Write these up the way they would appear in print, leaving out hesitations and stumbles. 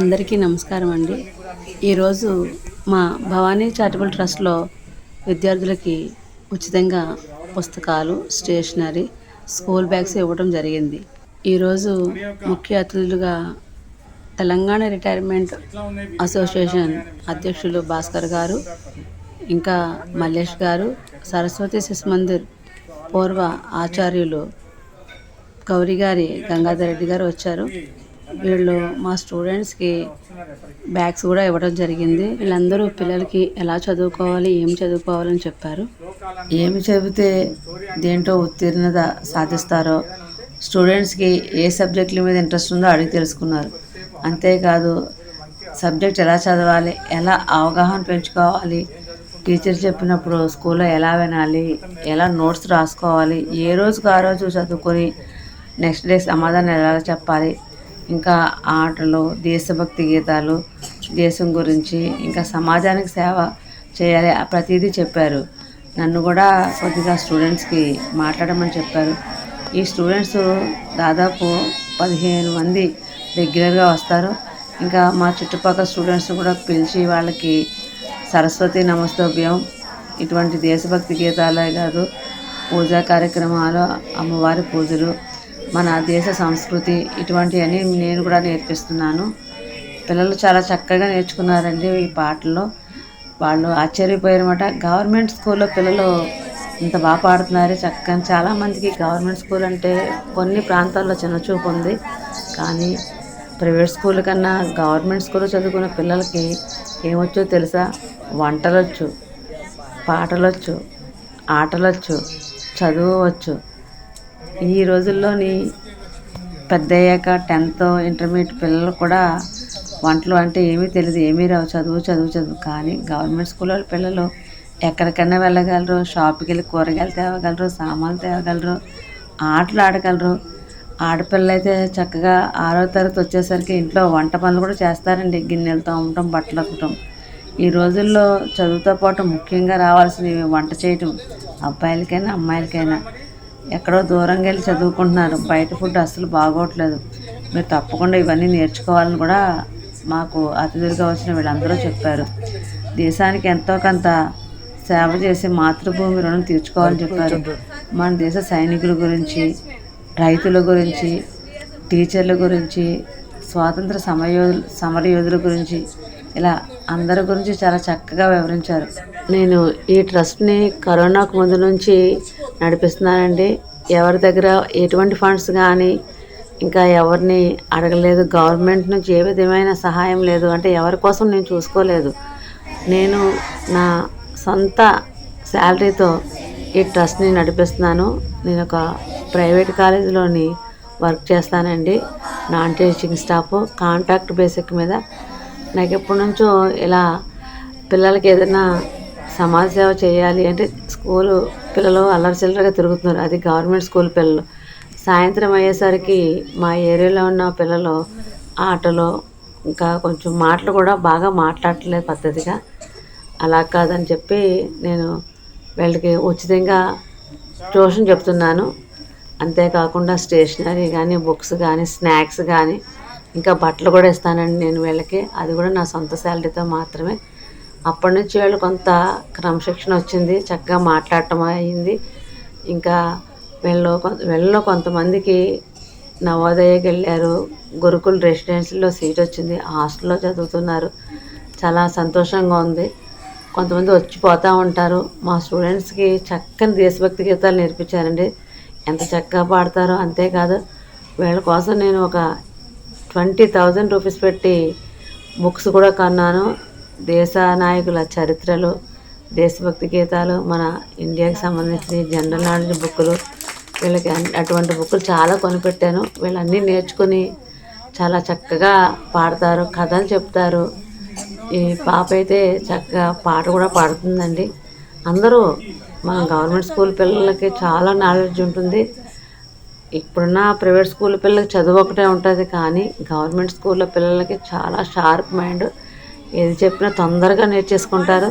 అందరికీ నమస్కారం అండి. ఈరోజు మా భవానీ చారిటబుల్ ట్రస్ట్లో విద్యార్థులకి ఉచితంగా పుస్తకాలు, స్టేషనరీ, స్కూల్ బ్యాగ్స్ ఇవ్వడం జరిగింది. ఈరోజు ముఖ్య అతిథులుగా తెలంగాణ రిటైర్మెంట్ అసోసియేషన్ అధ్యక్షులు భాస్కర్ గారు, ఇంకా మల్లేష్ గారు, సరస్వతి శిశు మందిర్ పూర్వ ఆచార్యులు గౌరీ గారి గంగాధర్ రెడ్డి గారు వచ్చారు. వీళ్ళు మా స్టూడెంట్స్కి బ్యాగ్స్ కూడా ఇవ్వడం జరిగింది. వీళ్ళందరూ పిల్లలకి ఎలా చదువుకోవాలి, ఏం చదువుకోవాలని చెప్పారు. ఏమి చదివితే దేంట్లో ఉత్తీర్ణత సాధిస్తారో, స్టూడెంట్స్కి ఏ సబ్జెక్టుల మీద ఇంట్రెస్ట్ ఉందో అడిగి తెలుసుకున్నారు. అంతేకాదు సబ్జెక్ట్ ఎలా చదవాలి, ఎలా అవగాహన పెంచుకోవాలి, టీచర్ చెప్పినప్పుడు స్కూల్లో ఎలా వినాలి, ఎలా నోట్స్ రాసుకోవాలి, ఏ రోజుకు ఆ రోజు చదువుకొని నెక్స్ట్ డే సమాధానం ఎలా చెప్పాలి, ఇంకా ఆటలు, దేశభక్తి గీతాలు, దేశం గురించి, ఇంకా సమాజానికి సేవ చేయాలి, ప్రతిదీ చెప్పారు. నన్ను కూడా కొద్దిగా స్టూడెంట్స్కి మాట్లాడమని చెప్పారు. ఈ స్టూడెంట్స్ దాదాపు 15 మంది రెగ్యులర్గా వస్తారు. ఇంకా మా చుట్టుపక్కల స్టూడెంట్స్ కూడా పిలిచి వాళ్ళకి సరస్వతి నమస్తోభ్యం, ఇటువంటి దేశభక్తి గీతాలే కాదు, పూజా కార్యక్రమాలు, అమ్మవారి పూజలు, మన దేశ సంస్కృతి, ఇటువంటివన్నీ నేను కూడా నేర్పిస్తున్నాను. పిల్లలు చాలా చక్కగా నేర్చుకున్నారండి. ఈ పాటల్లో వాళ్ళు ఆశ్చర్యపోయారన్నమాట. గవర్నమెంట్ స్కూల్లో పిల్లలు ఇంత బాగా పాడుతున్నారు చక్కగా. చాలామందికి గవర్నమెంట్ స్కూల్ అంటే కొన్ని ప్రాంతాల్లో చిన్నచూపు ఉంది, కానీ ప్రైవేట్ స్కూల్ కన్నా గవర్నమెంట్ స్కూల్లో చదువుకున్న పిల్లలకి ఏమొచ్చో తెలుసా? వంటలొచ్చు, పాటలొచ్చు, ఆటలొచ్చు, చదువువచ్చు. ఈ రోజుల్లోని పెద్ద అయ్యాక 10th ఇంటర్మీడియట్ పిల్లలు కూడా వంటలు అంటే ఏమీ తెలియదు, ఏమీ రావు, చదువు. కానీ గవర్నమెంట్ స్కూల్లో పిల్లలు ఎక్కడికైనా వెళ్ళగలరు, షాప్కి వెళ్ళి కూరగాయలు తేవగలరు, సామాన్లు తేవగలరు, ఆటలు ఆడగలరు. ఆడపిల్లలు అయితే చక్కగా 6వ తరగతి వచ్చేసరికి ఇంట్లో వంట పనులు కూడా చేస్తారండి. గిన్నెలు తోమటం, బట్టలు ఉతకటం. ఈ రోజుల్లో చదువుతో పాటు ముఖ్యంగా రావాల్సినవి వంట చేయటం, అబ్బాయిలకైనా అమ్మాయిలకైనా. ఎక్కడో దూరంగా వెళ్ళి చదువుకుంటున్నారు, బయట ఫుడ్ అస్సలు బాగోట్లేదు. మీరు తప్పకుండా ఇవన్నీ నేర్చుకోవాలని కూడా మాకు అతిథులుగా వచ్చిన వీళ్ళందరూ చెప్పారు. దేశానికి ఎంతో కొంత సేవ చేసి మాతృభూమి రుణం తీర్చుకోవాలని చెప్పారు. మన దేశ సైనికుల గురించి, రైతుల గురించి, టీచర్ల గురించి, స్వాతంత్ర సమరయోధుల గురించి, ఇలా అందరి గురించి చాలా చక్కగా వివరించారు. నేను ఈ ట్రస్ట్ని కరోనాకు ముందు నుంచి నడిపిస్తున్నానండి. ఎవరి దగ్గర ఎటువంటి ఫండ్స్ కానీ ఇంకా ఎవరిని అడగలేదు. గవర్నమెంట్ నుంచి ఏ విధమైన సహాయం లేదు. అంటే ఎవరి కోసం నేను చూసుకోలేదు. నేను నా సొంత శాలరీతో ఈ ట్రస్ట్ని నడిపిస్తున్నాను. నేను ఒక ప్రైవేట్ కాలేజీలోని వర్క్ చేస్తానండి. Non teaching staff, contract basic మీద. నాకు ఎప్పటి నుంచో ఇలా పిల్లలకి ఏదైనా సమాజ సేవ చేయాలి అంటే, స్కూలు పిల్లలు అల్లరి చిల్లరగా తిరుగుతున్నారు, అది గవర్నమెంట్ స్కూల్ పిల్లలు. సాయంత్రం అయ్యేసరికి మా ఏరియాలో ఉన్న పిల్లలు ఆటలో ఇంకా కొంచెం మాటలు కూడా బాగా మాట్లాడట్లేదు పద్ధతిగా. అలా కాదని చెప్పి నేను వీళ్ళకి ఉచితంగా ట్యూషన్ చెప్తున్నాను. అంతేకాకుండా స్టేషనరీ కానీ, బుక్స్ కానీ, స్నాక్స్ కానీ, ఇంకా బట్టలు కూడా ఇస్తానండి నేను వీళ్ళకి. అది కూడా నా సొంత శాలరీతో మాత్రమే. అప్పటి నుంచి వీళ్ళు కొంత క్రమశిక్షణ వచ్చింది, చక్కగా మాట్లాడటం అయింది. ఇంకా వీళ్ళలో కొంతమందికి నవోదయకి వెళ్ళారు, గురుకుల్ రెసిడెన్సీలో సీట్ వచ్చింది, హాస్టల్లో చదువుతున్నారు. చాలా సంతోషంగా ఉంది. కొంతమంది వచ్చిపోతూ ఉంటారు. మా స్టూడెంట్స్కి చక్కని దేశభక్తి గీతాలు నేర్పించారండి. ఎంత చక్కగా పాడతారో. అంతేకాదు వీళ్ళ కోసం నేను ఒక 20,000 రూపీస్ పెట్టి బుక్స్ కూడా కొన్నాను. దేశ నాయకుల చరిత్రలు, దేశభక్తి గీతాలు, మన ఇండియాకి సంబంధించిన జనరల్ నాలెడ్జ్ బుక్కులు, వీళ్ళకి అటువంటి బుక్కులు చాలా కొనిపెట్టాను. వీళ్ళన్నీ నేర్చుకుని చాలా చక్కగా పాడతారు, కథలు చెప్తారు. ఈ పాప అయితే చక్కగా పాట కూడా పాడుతుందండి. అందరూ మన గవర్నమెంట్ స్కూల్ పిల్లలకి చాలా నాలెడ్జ్ ఉంటుంది. ఇప్పుడున్న ప్రైవేట్ స్కూల్ పిల్లలకి చదువు ఒకటే ఉంటుంది, కానీ గవర్నమెంట్ స్కూల్లో పిల్లలకి చాలా షార్ప్ మైండ్. ఏది చెప్పినా తొందరగా నేర్చేసుకుంటారు.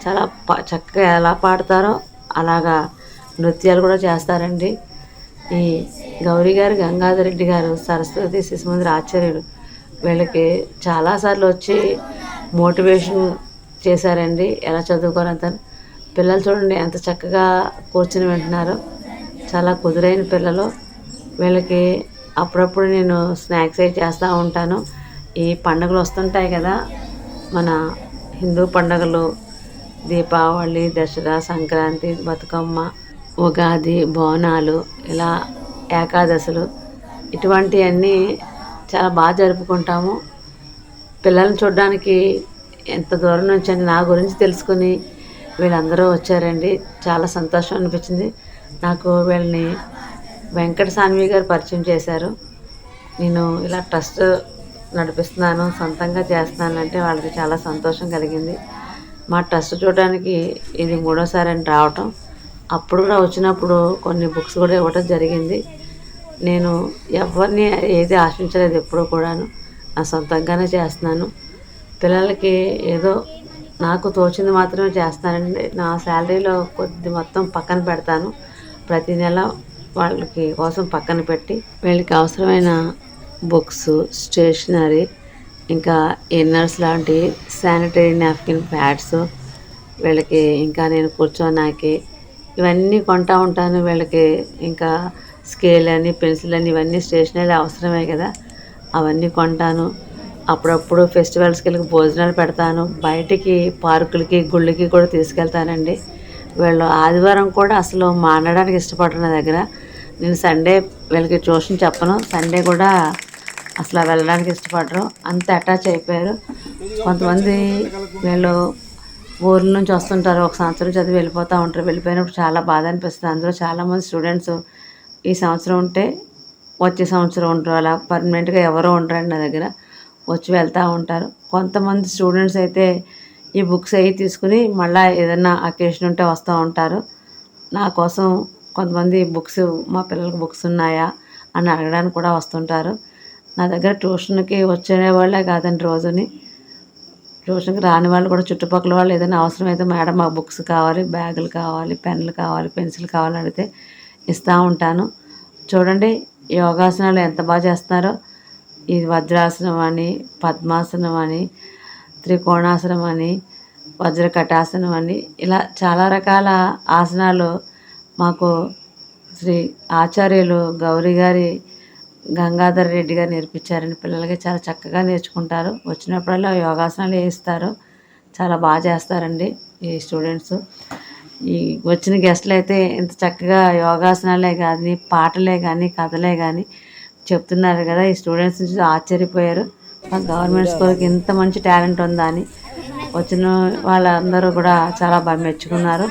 చాలా చక్కగా ఎలా పాడతారో అలాగా నృత్యాలు కూడా చేస్తారండి. ఈ గౌరీ గారు, గంగాధర్ రెడ్డి గారు సరస్వతి శిశు మందిర్ ఆచార్యులు, వీళ్ళకి చాలాసార్లు వచ్చి మోటివేషన్ చేశారండి, ఎలా చదువుకోవాలంత. పిల్లలు చూడండి ఎంత చక్కగా కూర్చుని వింటున్నారో, చాలా కుదురైన పిల్లలు. వీళ్ళకి అప్పుడప్పుడు నేను స్నాక్స్ అవి చేస్తూ ఉంటాను. ఈ పండుగలు వస్తుంటాయి కదా, మన హిందూ పండుగలు, దీపావళి, దసరా, సంక్రాంతి, బతుకమ్మ, ఉగాది, బోనాలు, ఇలా ఏకాదశులు, ఇటువంటివన్నీ చాలా బాగా జరుపుకుంటాము. పిల్లల్ని చూడడానికి ఎంత దూరం నుంచి అని నా గురించి తెలుసుకుని వీళ్ళందరూ వచ్చారండి. చాలా సంతోషం అనిపించింది నాకు. వీళ్ళని వెంకట సాన్వి గారు పరిచయం చేశారు. నేను ఇలా ట్రస్ట్ నడిపిస్తున్నాను, సొంతంగా చేస్తున్నాను అంటే వాళ్ళకి చాలా సంతోషం కలిగింది. మా ట్రస్ట్ చూడడానికి ఇది 3వసారి అని రావటం. అప్పుడు కూడా వచ్చినప్పుడు కొన్ని బుక్స్ కూడా ఇవ్వటం జరిగింది. నేను ఎవరిని ఏది ఆశించలేదు ఎప్పుడూ కూడాను, నా సొంతంగానే చేస్తున్నాను. పిల్లలకి ఏదో నాకు తోచింది మాత్రమే చేస్తానండి. నా శాలరీలో కొద్ది మొత్తం పక్కన పెడతాను. ప్రతి నెల వాళ్ళకి కోసం పక్కన పెట్టి వీళ్ళకి అవసరమైన బుక్స్, స్టేషనరీ, ఇంకా ఇన్నర్స్ లాంటి శానిటరీ నాప్కిన్ ప్యాడ్స్, వీళ్ళకి ఇంకా నేను కూర్చోనాకి ఇవన్నీ కొంటూ ఉంటాను. వీళ్ళకి ఇంకా స్కేల్ అని, పెన్సిల్ అని, ఇవన్నీ స్టేషనరీ అవసరమే కదా, అవన్నీ కొంటాను. అప్పుడప్పుడు ఫెస్టివల్స్కి వెళ్ళి భోజనాలు పెడతాను. బయటికి పార్కులకి, గుళ్ళకి కూడా తీసుకెళ్తానండి. వీళ్ళు ఆదివారం కూడా అసలు మానడానికి ఇష్టపడరు నా దగ్గర. నేను సండే వీళ్ళకి ట్యూషన్ చెప్పను, సండే కూడా అసలు వెళ్ళడానికి ఇష్టపడరు, అంత అటాచ్ అయిపోయారు. కొంతమంది వీళ్ళు ఊర్ల నుంచి వస్తుంటారు, ఒక సంవత్సరం చదివి వెళ్ళిపోతూ ఉంటారు. వెళ్ళిపోయినప్పుడు చాలా బాధ అనిపిస్తుంది. అందులో చాలామంది స్టూడెంట్స్ ఈ సంవత్సరం ఉంటే వచ్చే సంవత్సరం ఉండరు, అలా పర్మనెంట్గా ఎవరో ఉండరండి నా దగ్గర, వచ్చి వెళ్తూ ఉంటారు. కొంతమంది స్టూడెంట్స్ అయితే ఈ బుక్స్ అవి తీసుకుని మళ్ళీ ఏదైనా అకేషన్ ఉంటే వస్తూ ఉంటారు. నా కోసం కొంతమంది బుక్స్, మా పిల్లలకి బుక్స్ ఉన్నాయా అని అడగడానికి కూడా వస్తుంటారు. నా దగ్గర ట్యూషన్కి వచ్చే వాళ్ళే కాదండి, రోజుని ట్యూషన్కి రాని వాళ్ళు కూడా చుట్టుపక్కల వాళ్ళు ఏదైనా అవసరమైతే, మేడం మాకు బుక్స్ కావాలి, బ్యాగులు కావాలి, పెన్నులు కావాలి, పెన్సిల్ కావాలని అడిగితే ఇస్తూ ఉంటాను. చూడండి యోగాసనాలు ఎంత బాగా చేస్తున్నారో. ఇది వజ్రాసనం అని, పద్మాసనం అని, త్రికోణాసనం అని, వజ్రకటాసనం అని, ఇలా చాలా రకాల ఆసనాలు మాకు శ్రీ ఆచార్యులు గౌరీ గారి గంగాధర్ రెడ్డి గారు నేర్పించారండి. పిల్లలకి చాలా చక్కగా నేర్చుకుంటారు. వచ్చినప్పుడల్లా యోగాసనాలు వేయిస్తారు, చాలా బాగా చేస్తారండి ఈ స్టూడెంట్స్. ఈ వచ్చిన గెస్టులు అయితే ఇంత చక్కగా యోగాసనాలే కానీ, పాటలే కానీ, కథలే కానీ చెప్తున్నారు కదా, ఈ స్టూడెంట్స్ నుంచి ఆశ్చర్యపోయారు. మా గవర్నమెంట్ స్కూల్కి ఇంత మంచి టాలెంట్ ఉందా అని. వచ్చిన వాళ్ళందరూ కూడా చాలా బాగా మెచ్చుకున్నారు.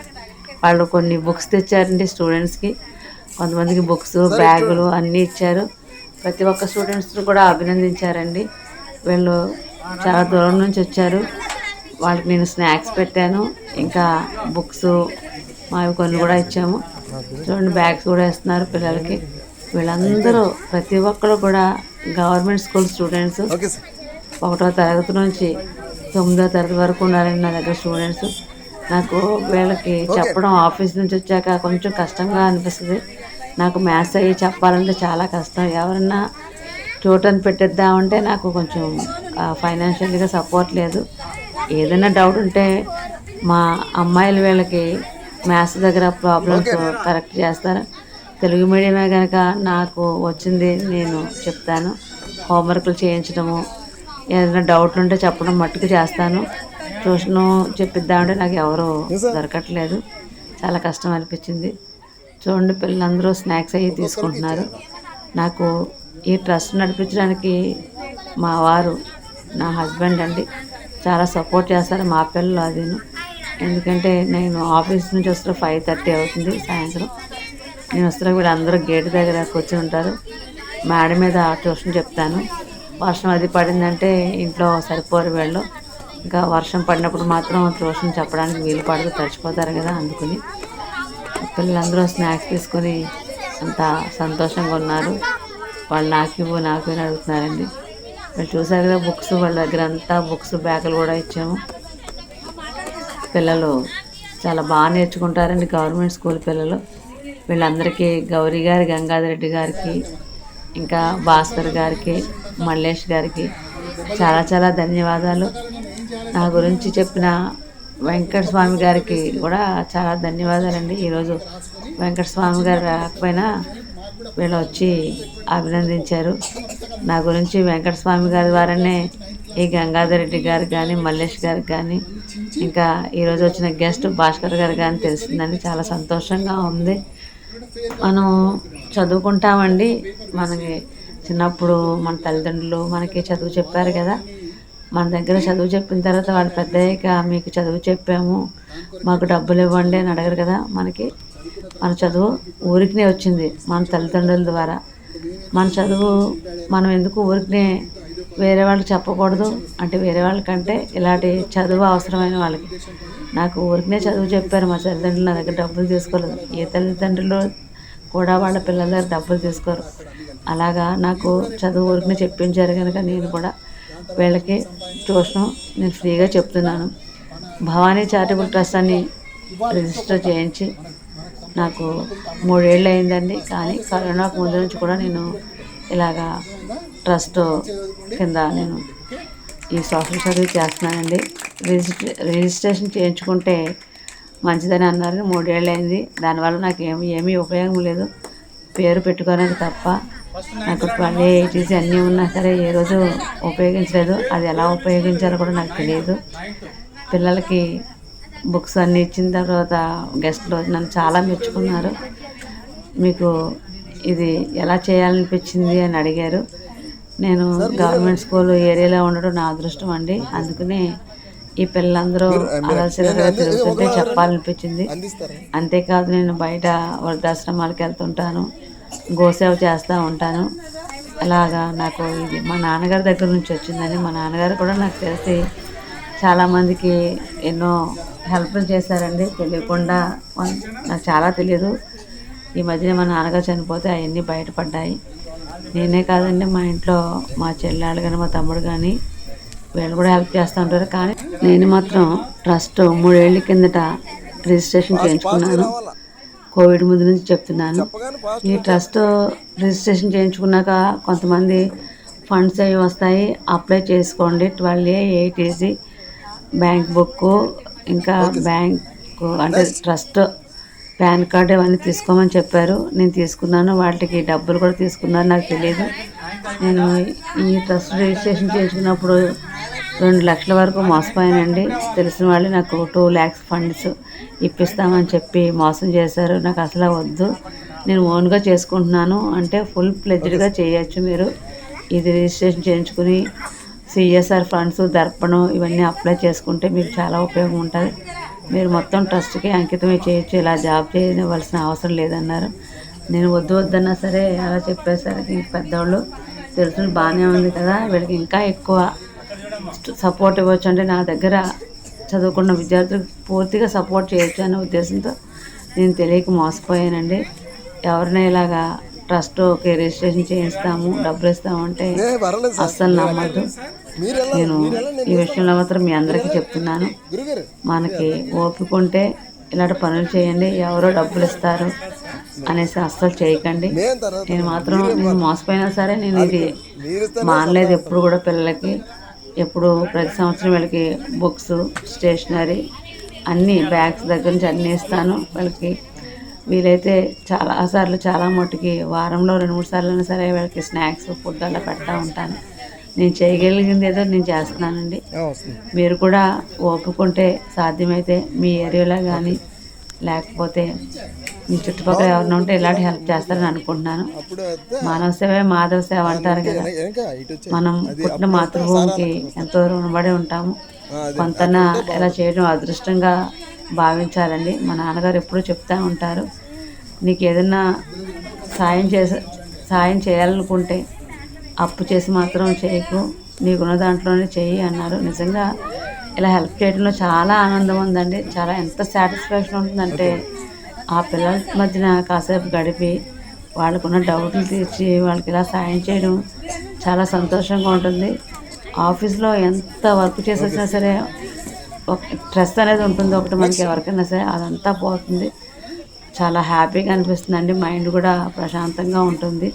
వాళ్ళు కొన్ని బుక్స్ తెచ్చారండి స్టూడెంట్స్కి. కొంతమందికి బుక్స్, బ్యాగులు అన్నీ ఇచ్చారు. ప్రతి ఒక్క స్టూడెంట్స్ కూడా అభినందించారండి. వీళ్ళు చాలా దూరం నుంచి వచ్చారు. వాళ్ళకి నేను స్నాక్స్ పెట్టాను, ఇంకా బుక్స్ మావి కొన్ని కూడా ఇచ్చాము. చూడండి బ్యాగ్స్ కూడా ఇస్తున్నారు పిల్లలకి. వీళ్ళందరూ ప్రతి ఒక్కరు కూడా గవర్నమెంట్ స్కూల్ స్టూడెంట్స్. 1వ తరగతి నుంచి 9వ తరగతి వరకు ఉన్నారండి నా దగ్గర స్టూడెంట్స్. నాకు వీళ్ళకి చెప్పడం ఆఫీస్ నుంచి వచ్చాక కొంచెం కష్టంగా అనిపిస్తుంది. నాకు మ్యాథ్స్ అవి చెప్పాలంటే చాలా కష్టం. ఎవరన్నా ట్యూటర్ పెట్టిద్దామంటే నాకు కొంచెం ఫైనాన్షియల్గా సపోర్ట్ లేదు. ఏదైనా డౌట్ ఉంటే మా అమ్మాయిలు వీళ్ళకి మ్యాథ్స్ దగ్గర ప్రాబ్లమ్స్ కరెక్ట్ చేస్తారు. తెలుగు మీడియమే కనుక నాకు వచ్చింది నేను చెప్తాను. హోంవర్క్లు చేయించడము, ఏదైనా డౌట్లు ఉంటే చెప్పడం మట్టుకు చేస్తాను. ట్యూషను చెప్పిద్దామంటే నాకు ఎవరు దొరకట్లేదు, చాలా కష్టం అనిపించింది. చూడండి పిల్లలందరూ స్నాక్స్ అవి తీసుకుంటున్నారు. నాకు ఈ ట్రస్ట్ నడిపించడానికి మా వారు, నా హస్బెండ్ అండి, చాలా సపోర్ట్ చేస్తారు. మా పిల్లలు అదిను, ఎందుకంటే నేను ఆఫీస్ నుంచి వస్తే 5:30 అవుతుంది సాయంత్రం. నేను వస్తే వీళ్ళందరూ గేట్ దగ్గర కూర్చొని ఉంటారు. మేడ మీద ట్యూషన్ చెప్తాను. వర్షం అది పడిందంటే ఇంట్లో సరిపోరు వీళ్ళు. ఇంకా వర్షం పడినప్పుడు మాత్రం ట్యూషన్ చెప్పడానికి వీలు పడదు, తడిచిపోతారు కదా, అందుకుని పిల్లలందరూ స్నాక్స్ తీసుకొని అంత సంతోషంగా ఉన్నారు. వాళ్ళు నాకు అని అడుగుతున్నారండి. వాళ్ళు చూసారు కదా బుక్స్, వాళ్ళ దగ్గర అంతా బుక్స్, బ్యాగులు కూడా ఇచ్చాము. పిల్లలు చాలా బాగా నేర్చుకుంటారండి, గవర్నమెంట్ స్కూల్ పిల్లలు. వీళ్ళందరికీ గౌరీ గారి, గంగాధర్ రెడ్డి గారికి, ఇంకా భాస్కర్ గారికి, మల్లేష్ గారికి చాలా చాలా ధన్యవాదాలు. నా గురించి చెప్పిన వెంకటస్వామి గారికి కూడా చాలా ధన్యవాదాలండి. ఈరోజు వెంకటస్వామి గారు రాకపోయినా వీళ్ళు వచ్చి అభినందించారు. నా గురించి వెంకటస్వామి గారి ద్వారానే ఈ గంగాధర్ రెడ్డి గారు కానీ, మల్లేష్ గారికి కానీ, ఇంకా ఈరోజు వచ్చిన గెస్ట్ భాస్కర్ గారు కానీ తెలిసిందని చాలా సంతోషంగా ఉంది. మనం చదువుకుంటామండి. మనకి చిన్నప్పుడు మన తల్లిదండ్రులు మనకి చదువు చెప్పారు కదా. మన దగ్గర చదువు చెప్పిన తర్వాత వాళ్ళు పెద్ద అయ్యాక మీకు చదువు చెప్పాము, మాకు డబ్బులు ఇవ్వండి అని అడగరు కదా. మన చదువు ఊరికినే వచ్చింది మన తల్లిదండ్రుల ద్వారా. మన చదువు మనం ఎందుకు ఊరికినే వేరే వాళ్ళకి చెప్పకూడదు అంటే, వేరే వాళ్ళకంటే ఇలాంటి చదువు అవసరమైన వాళ్ళకి. నాకు ఊరికినే చదువు చెప్పారు మా తల్లిదండ్రులు, నా దగ్గర డబ్బులు తీసుకోలేదు. ఏ తల్లిదండ్రులు కూడా వాళ్ళ పిల్లల దగ్గర డబ్బులు తీసుకోరు. అలాగా నాకు చదువు ఊరికినే చెప్పించారు కనుక నేను కూడా వీళ్ళకి ట్యూషన్ నేను ఫ్రీగా చెప్తున్నాను. భవానీ చారిటబుల్ ట్రస్ట్ అని రిజిస్టర్ చేయించి నాకు 3 ఏళ్ళు అయిందండి. కానీ కరోనాకు ముందు నుంచి కూడా నేను ఇలాగా ట్రస్ట్ కింద నేను ఈ సోషల్ సర్వీస్ చేస్తున్నానండి. రిజిస్ట్రేషన్ చేయించుకుంటే మంచిదని అన్నారు. 3 ఏళ్ళు అయింది. దానివల్ల నాకు ఏమీ ఉపయోగం లేదు, పేరు పెట్టుకోవడానికి తప్ప. నాకు 80 అన్నీ ఉన్నా సరే ఏ రోజు ఉపయోగించలేదు. అది ఎలా ఉపయోగించాలో కూడా నాకు తెలియదు. పిల్లలకి బుక్స్ అన్నీ ఇచ్చిన తర్వాత గెస్ట్లు నన్ను చాలా మెచ్చుకున్నారు. మీకు ఇది ఎలా చేయాలనిపించింది అని అడిగారు. నేను గవర్నమెంట్ స్కూల్ ఏరియాలో ఉండడం నా అదృష్టం అండి. అందుకనే ఈ పిల్లలందరూ అలసిగా తిరుగుతుంటే చెప్పాలనిపించింది. అంతేకాదు నేను బయట వృద్ధాశ్రమాలకు వెళ్తుంటాను, గోసేవ చేస్తూ ఉంటాను. అలాగా నాకు ఇది మా నాన్నగారి దగ్గర నుంచి వచ్చిందని. మా నాన్నగారు కూడా నాకు తెలిసి చాలామందికి ఎన్నో హెల్ప్లు చేశారండి. తెలియకుండా నాకు చాలా తెలియదు. ఈ మధ్యన మా నాన్నగారు చనిపోతే అవన్నీ బయటపడ్డాయి. నేనే కాదండి, మా ఇంట్లో మా చెల్లెళ్ళు కానీ మా తమ్ముడు కానీ వీళ్ళు కూడా హెల్ప్ చేస్తూ ఉంటారు. కానీ నేను మాత్రం ట్రస్ట్ 3 ఏళ్ళ కిందట రిజిస్ట్రేషన్ చేయించుకున్నాను. కోవిడ్ ముందు నుంచి చెప్తున్నాను. ఈ ట్రస్ట్ రిజిస్ట్రేషన్ చేయించుకున్నాక కొంతమంది ఫండ్స్ అవి వస్తాయి, అప్లై చేసుకోండి. 12A 8AC బ్యాంక్ బుక్, ఇంకా బ్యాంకు అంటే ట్రస్ట్ పాన్ కార్డు ఇవన్నీ తీసుకోమని చెప్పారు. నేను తీసుకున్నాను. వాటికి డబ్బులు కూడా తీసుకున్నారు, నాకు తెలియదు. నేను ఈ ట్రస్ట్ రిజిస్ట్రేషన్ చేయించుకున్నప్పుడు 2 లక్షల వరకు మోసపోయానండి. తెలిసిన వాళ్ళు నాకు 2 lakhs ఫండ్స్ ఇప్పిస్తామని చెప్పి మోసం చేశారు. నాకు అసలు వద్దు, నేను ఓన్గా చేసుకుంటున్నాను అంటే ఫుల్ ప్లెజ్డ్గా చేయొచ్చు మీరు. ఇది రిజిస్ట్రేషన్ చేయించుకుని CSR ఫండ్స్, దర్పణం ఇవన్నీ అప్లై చేసుకుంటే మీకు చాలా ఉపయోగం ఉంటుంది. మీరు మొత్తం ట్రస్ట్కి అంకితమే చేయొచ్చు, ఇలా జాబ్ చేయవలసిన అవసరం లేదన్నారు. నేను వద్దన్నా సరే అలా చెప్పేసరికి పెద్దవాళ్ళు తెలుసుని బాగానే ఉంది కదా, వీళ్ళకి ఇంకా ఎక్కువ సపోర్ట్ ఇవ్వచ్చు అంటే నా దగ్గర చదువుకున్న విద్యార్థులకు పూర్తిగా సపోర్ట్ చేయొచ్చు అనే ఉద్దేశంతో నేను తెలియక మోసపోయానండి. ఎవరినైనా ఇలాగా ట్రస్ట్కి రిజిస్ట్రేషన్ చేయిస్తాము, డబ్బులు ఇస్తామంటే అస్సలు నమ్మద్దు. నేను ఈ విషయంలో మాత్రం మీ అందరికీ చెప్తున్నాను. మనకి ఓపిక ఉంటే ఇలాంటి పనులు చేయండి. ఎవరో డబ్బులు ఇస్తారు అనేసి అస్సలు చేయకండి. నేను మోసపోయినా సరే నేను ఇది మానలేదు ఎప్పుడు కూడా. పిల్లలకి ఎప్పుడు ప్రతి సంవత్సరం వీళ్ళకి బుక్స్, స్టేషనరీ అన్నీ బ్యాగ్స్ దగ్గర నుంచి అన్నీ ఇస్తాను. వీళ్ళకి వీలైతే చాలా మట్టుకి వారంలో 2-3 సార్లు అయినా సరే వీళ్ళకి స్నాక్స్, ఫుడ్ అలా పెడతా ఉంటాను. నేను చేయగలిగింది ఏదో నేను చేస్తున్నానండి. మీరు కూడా ఒప్పుకుంటే సాధ్యమైతే మీ ఏరియాలో కానీ లేకపోతే మీ చుట్టుపక్కల ఎవరైనా ఉంటే ఇలాంటి హెల్ప్ చేస్తారని అనుకుంటున్నాను. మానవ సేవే మాధవ సేవ అంటారు కదా. మనం పుట్టిన మాతృభూమికి ఎంతో రుణపడి ఉంటాము. కొంతన ఇలా చేయడం అదృష్టంగా భావించాలండి. మా నాన్నగారు ఎప్పుడూ చెప్తూ ఉంటారు, నీకు ఏదైనా సాయం చేయాలనుకుంటే అప్పు చేసి మాత్రం చేయకు, నీకున్న దాంట్లోనే చెయ్యి అన్నారు. నిజంగా ఇలా హెల్ప్ చేయడంలో చాలా ఆనందం ఉందండి. చాలా ఎంత సాటిస్ఫాక్షన్ ఉంటుందంటే ఆ పిల్లల మధ్యన కాసేపు గడిపి వాళ్ళకున్న డౌట్లు తీర్చి వాళ్ళకి ఇలా సాయం చేయడం చాలా సంతోషంగా ఉంటుంది. ఆఫీస్లో ఎంత వర్క్ చేసి వచ్చినా సరే ఒక స్ట్రెస్ అనేది ఉంటుంది ఒకటి మనకి, ఎవరికైనా సరే అదంతా పోతుంది. చాలా హ్యాపీగా అనిపిస్తుందండి. మైండ్ కూడా ప్రశాంతంగా ఉంటుంది.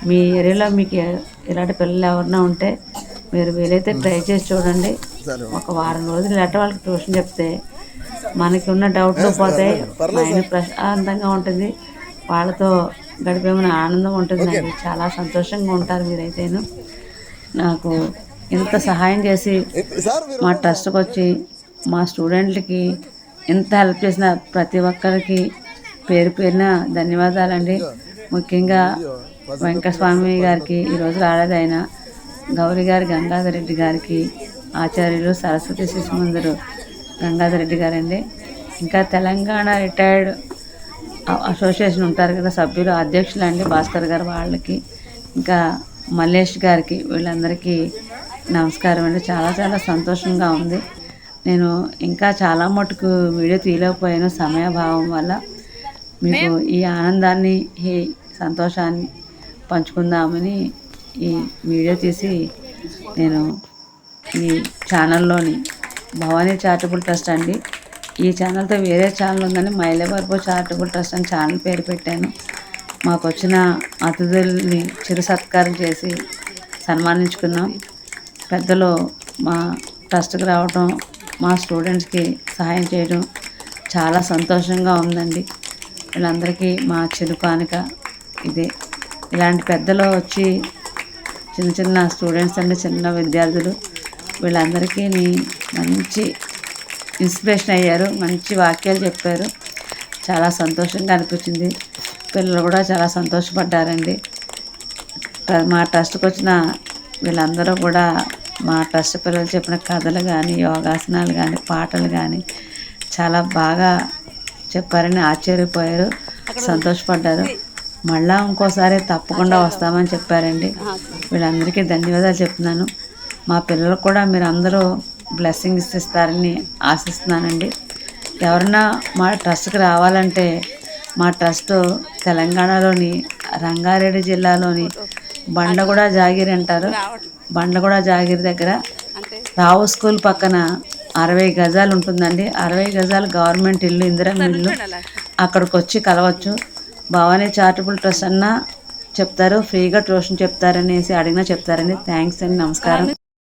మీ ఏరియాలో మీకు ఇలాంటి పిల్లలు ఎవరైనా ఉంటే మీరు వీలైతే ట్రై చేసి చూడండి. ఒక వారం రోజులు ఎట్ట వాళ్ళకి ట్యూషన్ చెప్తే మనకి ఉన్న డౌట్లు పోతాయి, మైండ్ ప్రశాంతంగా ఉంటుంది, వాళ్ళతో గడిపేమని ఆనందం ఉంటుందండి. చాలా సంతోషంగా ఉంటారు మీరైతేను. నాకు ఇంత సహాయం చేసి మా ట్రస్ట్కి వచ్చి మా స్టూడెంట్లకి ఇంత హెల్ప్ చేసిన ప్రతి ఒక్కరికి పేరు పేరున ధన్యవాదాలండి. ముఖ్యంగా వెంకటస్వామి గారికి, ఈరోజు రాలేదు ఆయన, గౌరీ గారి గంగాధర్ రెడ్డి గారికి, ఆచార్యులు సరస్వతి శిశు మందిరు గంగాధర్ రెడ్డి గారండి, ఇంకా తెలంగాణ రిటైర్డ్ అసోసియేషన్ ఉంటారు కదా సభ్యులు, అధ్యక్షులు అండి భాస్కర్ గారు, వాళ్ళకి, ఇంకా మల్లేష్ గారికి, వీళ్ళందరికీ నమస్కారం అండి. చాలా చాలా సంతోషంగా ఉంది. నేను ఇంకా చాలా మటుకు వీడియో తీయలేకపోయాను సమయాభావం వల్ల. మీకు ఈ ఆనందాన్ని, ఈ సంతోషాన్ని పంచుకుందామని ఈ వీడియో తీసి నేను ఈ ఛానల్లోని భవానీ చారిటబుల్ ట్రస్ట్ అండి, ఈ ఛానల్తో వేరే ఛానల్ ఉందని మైలవరపు చారిటబుల్ ట్రస్ట్ అని ఛానల్ పేరు పెట్టాను. మాకు వచ్చిన అతిథుల్ని చిరు సత్కారం చేసి సన్మానించుకున్నాం. పెద్దలు మా ట్రస్ట్కి రావటం, మా స్టూడెంట్స్కి సహాయం చేయడం చాలా సంతోషంగా ఉందండి. వీళ్ళందరికీ మా చిరు కానుక ఇదే. ఇలాంటి పెద్దలు వచ్చి చిన్న చిన్న స్టూడెంట్స్ అంటే చిన్న విద్యార్థులు వీళ్ళందరికీ మంచి ఇన్స్పిరేషన్ అయ్యారు, మంచి వాక్యాలు చెప్పారు. చాలా సంతోషంగా అనిపించింది. పిల్లలు కూడా చాలా సంతోషపడ్డారండి. మా ట్రస్ట్కి వచ్చిన వీళ్ళందరూ కూడా మా ట్రస్ట్ పిల్లలు చెప్పిన కథలు కానీ, యోగాసనాలు కానీ, పాటలు కానీ చాలా బాగా చెప్పారని ఆశ్చర్యపోయారు, సంతోషపడ్డారు. మళ్ళా ఇంకోసారి తప్పకుండా వస్తామని చెప్పారండి. వీళ్ళందరికీ ధన్యవాదాలు చెప్తున్నాను. మా పిల్లలకు కూడా మీరు అందరూ బ్లెస్సింగ్స్ ఇస్తారని ఆశిస్తున్నానండి. ఎవరన్నా మా ట్రస్ట్కి రావాలంటే, మా ట్రస్ట్ తెలంగాణలోని రంగారెడ్డి జిల్లాలోని బండ్లగూడ జాగిరి అంటారు, బండ్లగూడ జాగిరి దగ్గర రావు స్కూల్ పక్కన 60 గజాలు ఉంటుందండి. 60 గజాలు గవర్నమెంట్ ఇల్లు, ఇందిరమ్మ ఇల్లు. అక్కడికి వచ్చి కలవచ్చు. భవానీ చారిటబుల్ ట్రస్ట్ అన్న చెప్తారు, ఫ్రీగా ట్యూషన్ చెప్తారనేసి అడిగినా చెప్తారండి. థ్యాంక్స్ అండి, నమస్కారం.